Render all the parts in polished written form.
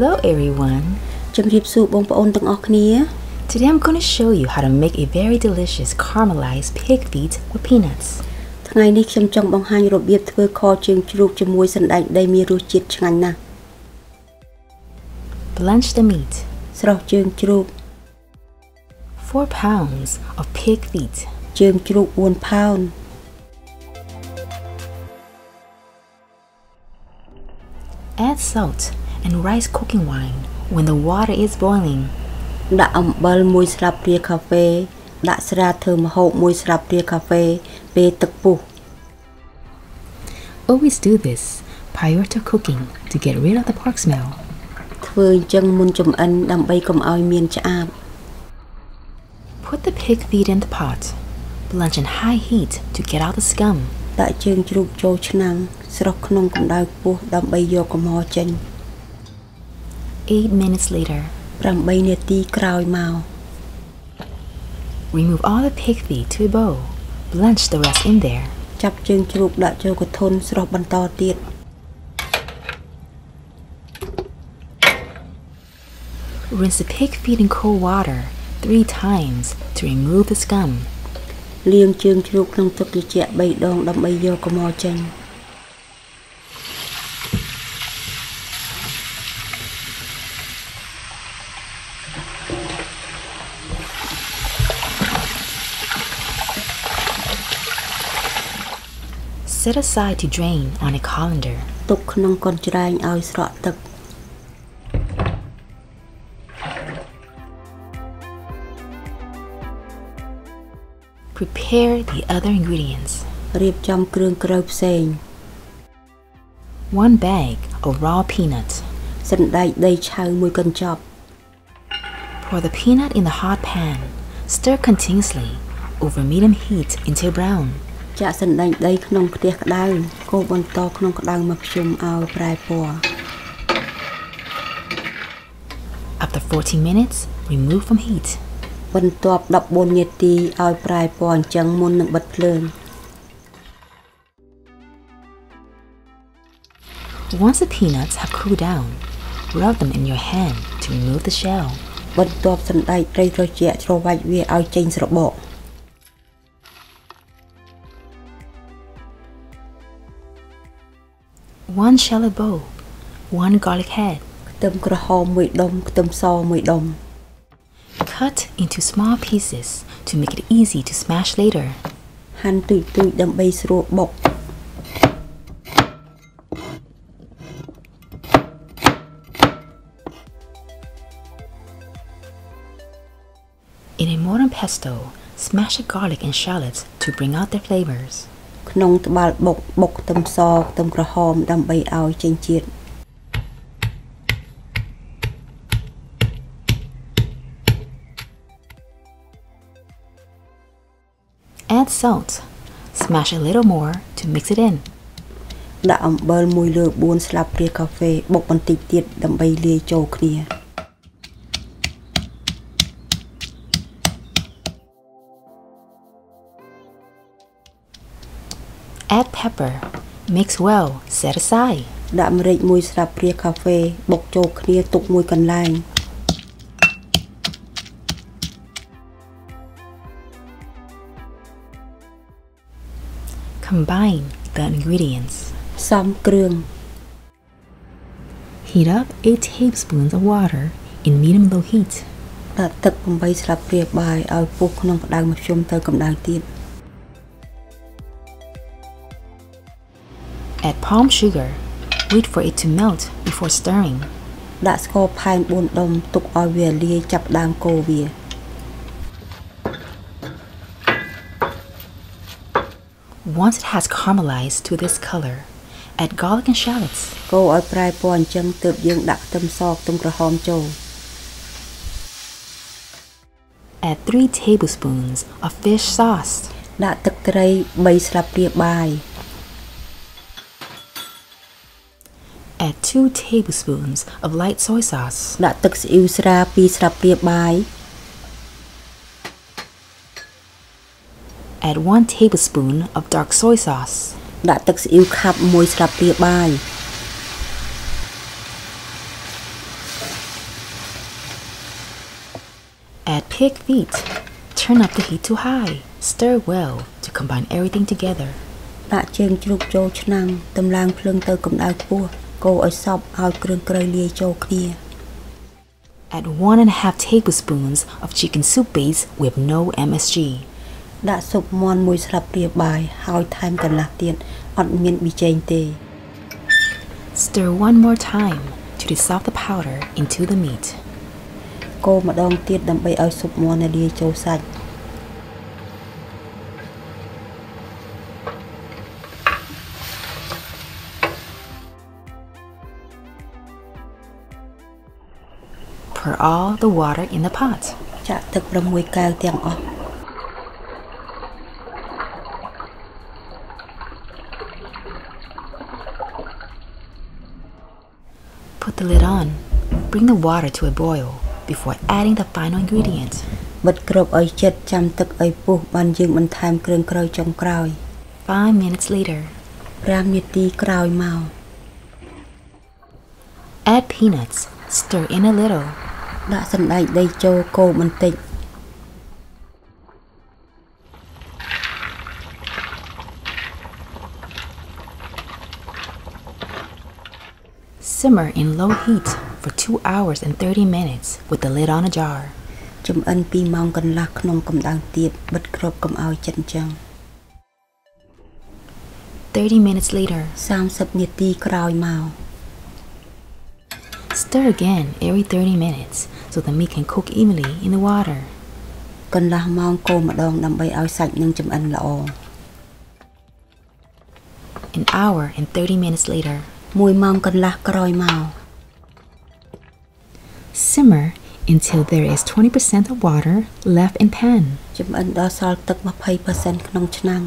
Hello everyone. ជំរាបសួរបងប្អូនទាំងអស់គ្នា Today I'm going to show you how to make a very delicious caramelized pig feet with peanuts. ថ្ងៃនេះខ្ញុំចង់បង្ហាញរបៀបធ្វើខជើងជ្រូកជាមួយសណ្តែកដីមានរសជាតិឆ្ងាញ់ណាស់ Blanch the meat. ស្រស់ជើងជ្រូក 4 pounds of pig feet. ជើងជ្រូក4ផោន Add salt and rice cooking wine when the water is boiling. ដាក់អំបិល1ស្លាបព្រាកាហ្វេដាក់ស្រាធ្វើម្ហូប1ស្លាបព្រាកាហ្វេពេលទឹកពុះ Always do this prior to cooking to get rid of the pork smell. ធ្វើអញ្ចឹងមុនចម្អិនដើម្បីកុំឲ្យមានឆ្អាប Put the pig feet in the pot. Blanch in high heat to get out the scum. ដាក់ជើងជ្រូកចូលឆ្នាំងស្រុះក្នុងកម្ដៅខ្ពស់ដើម្បីយកកំហុសចេញ 8 minutes later. 8នាទីក្រោយមក Remove all the pig feet to a bowl. Blanch the rest in there. ចាប់ជើងជ្រូកដាក់ចូលកធុនស្រុះបន្តទៀត Rinse the pig feet in cold water 3 times to remove the scum. លាងជើងជ្រូកក្នុងទឹកត្រជាក់3ដងដើម្បីយកកំហុសចេញ Set aside to drain on a colander. ទុកក្នុងកញ្ច្រែងឲ្យស្រក់ទឹក Prepare the other ingredients. រៀបចំគ្រឿងក្រៅផ្សេង 1 bag of raw peanuts. សណ្តែកដីឆៅមួយកញ្ចប់ Pour the peanut in the hot pan. Stir continuously over medium heat until brown. ចាក់សណ្តែកដីក្នុងខ្ទះក្តៅកូរបន្តក្នុងក្តៅមកខ្ជុំឲ្យប្រែពណ៌ After 40 minutes, remove from heat. បន្ទាប់14នាទីឲ្យប្រែពណ៌អញ្ចឹងមុននឹងបិទភ្លើង Once the peanuts have cooled down, rub them in your hand to remove the shell. បន្ទាប់សណ្តែកត្រីត្រជាក់ច្របាច់វាឲ្យចេញស្របក 1 shallot bowl, 1 garlic head. ខ្ទឹមក្រហម1ដុំខ្ទឹមស1ដុំ Cut into small pieces to make it easy to smash later. ហាន់ទូចៗដើម្បីស្រួលបុក In a modern pesto, smash the garlic and shallots to bring out their flavors. ក្នុងត្បាល់បុកខ្ទឹមសខ្ទឹមក្រហមដើម្បីឲ្យចេញជាតិ Add salt. Smash a little more to mix it in. ដាក់អំបិល1លើ4ស្លាបព្រាកាហ្វេបុកបន្តិចទៀតដើម្បីលាយចូលគ្នា Add pepper. Mix well. Set aside. ដាក់ម្រេច1ស្លាបព្រាកាហ្វេបុកចូលគ្នាទុកមួយកន្លែង Combine the ingredients. សំគ្រឿង Heat up 8 tablespoons of water in medium-low heat. ដាក់ទឹក8ស្លាបព្រាបាយឲ្យពុះក្នុងក្តៅមធ្យមទៅកម្ដៅទៀត Add palm sugar. Wait for it to melt before stirring. ដាក់ស្ករផែន4ដុំទុកឲ្យវាលាយចាប់ដើមកូរវា Once it has caramelized to this color, add garlic and shallots. កូរឲ្យប្រែពណ៌អញ្ចឹងទើបយើងដាក់ខ្ទឹមសខ្ទឹមក្រហមចូល Add 3 tablespoons of fish sauce. ដាក់ទឹកត្រី3ស្លាបព្រាបាយ Add 2 tablespoons of light soy sauce. ដាក់ទឹកស៊ីអ៊ីវស្រា2ស្លាបព្រាបាយ Add 1 tablespoon of dark soy sauce. ដាក់ទឹកស៊ីអ៊ីវខាប់1ស្លាបព្រាបាយ 1 pig feet. Turn up the heat to high. Stir well to combine everything together. ដាក់ជើងជ្រូកចូលឆ្នាំងតម្លើងភ្លើងទៅកម្ដៅខ្ពស់កូរឲ្យសព្វឲ្យគ្រឿងក្រៅលាយចូលគ្នា Add 1.5 tablespoons of chicken soup base with no MSG. ដាក់ស៊ុបមាន់មួយស្លាបព្រាបាយហើយថែមកន្លះទៀតអត់មានប៊ីចេងទេ Stir one more time to dissolve the powder into the meat. កូរម្ដងទៀតដើម្បីឲ្យស៊ុបមាន់លាយចូលសាច់ Pour all the water in the pot. ចាក់ទឹក6កែវទាំងអស់ Put the lid on. Bring the water to a boil before adding the final ingredient. បិទគ្របឲ្យជិតចាំទឹកឲ្យពុះបានយើងបន្ថែមគ្រឿងក្រៅចុងក្រោយ 5 minutes later. 5នាទីក្រោយមក Add peanuts. Stir in a little. ដាក់សណ្តែកដីចូលកូរបន្តិច Simmer in low heat for 2 hours and 30 minutes with the lid on a jar. ចំអិន2ម៉ោងកន្លះក្នុងកម្ដៅទាបបិទគ្របកុំឲ្យជិតចឹង 30 minutes later. 30នាទីក្រោយមក Stir again every 30 minutes so the meat can cook evenly in the water. កន្លះម៉ោងកូរម្ដងដើម្បីឲ្យសាច់នឹងចម្អិនល្អ An hour and 30 minutes later. 1ម៉ោងកន្លះក្រោយមក Simmer until there is 20% of water left in pan. ចម្អិនដល់សល់ទឹក 20% ក្នុងឆ្នាំង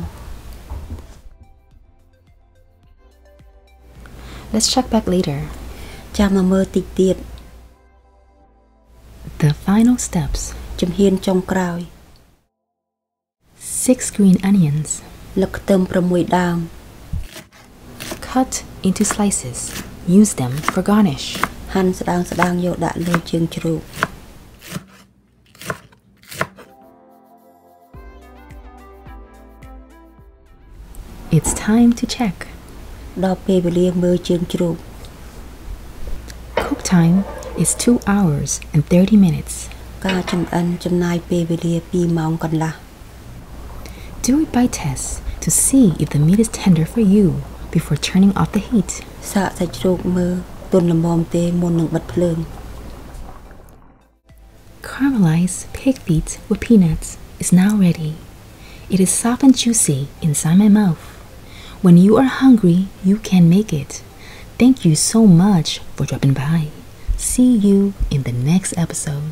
Let's check back later. ចាំមកមើលតិចទៀត The final steps. ជំហានចុងក្រោយ 6 green onions. លឹកខ្ទឹម6ដើម Cut into slices. Use them for garnish. ហាន់ស្ដើងៗយកដាក់លើជើងជ្រូក It's time to check. ដល់ពេលវេលាមើលជើងជ្រូក Cook time is 2 hours and 30 minutes. ការចម្អិនចំណាយពេលវេលា2ម៉ោងកន្លះ Do a bite test to see if the meat is tender for you before turning off the heat. សាកសាច់ជ្រូកមើលទន់ល្មមទេមុននឹងបិទភ្លើង Caramelized pig feet with peanuts is now ready. It is soft and juicy inside my mouth. When you are hungry, you can make it. Thank you so much for dropping by. See you in the next episode.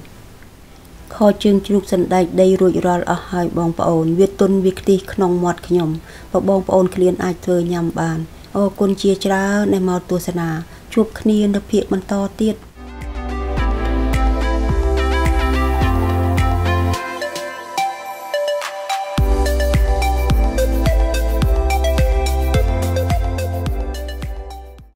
ខជើងជ្រូកសណ្តែកដីរួចរាល់អស់ហើយបងប្អូនវាទន់វាខ្ទិះក្នុងមាត់ខ្ញុំបើបងប្អូនឃ្លានអាចធ្វើញ៉ាំបានអរគុណជាច្រើនដែលមកទស្សនាជួបគ្នានៅភាគបន្តទៀត